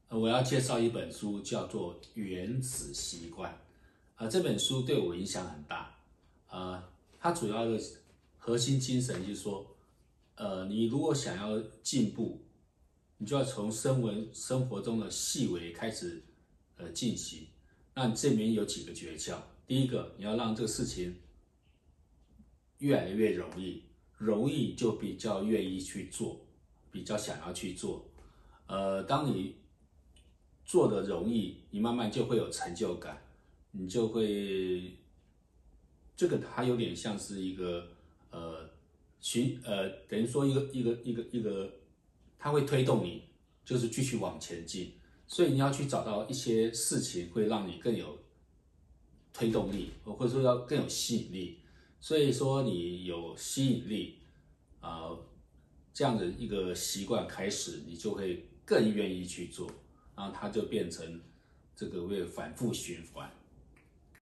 我要介绍一本书，叫做《原子习惯》。这本书对我影响很大。它主要的核心精神就是说，你如果想要进步，你就要从生活中的细微开始进行。那这里面有几个诀窍。第一个，你要让这个事情越来越容易，容易就比较愿意去做，比较想要去做。当你做的容易，你慢慢就会有成就感，你就会，这个它有点像是一个等于说一个，它会推动你，就是继续往前进。所以你要去找到一些事情会让你更有推动力，或者说要更有吸引力。所以说你有吸引力，这样的一个习惯开始，你就会更愿意去做，然后它就变成这个会反复循环。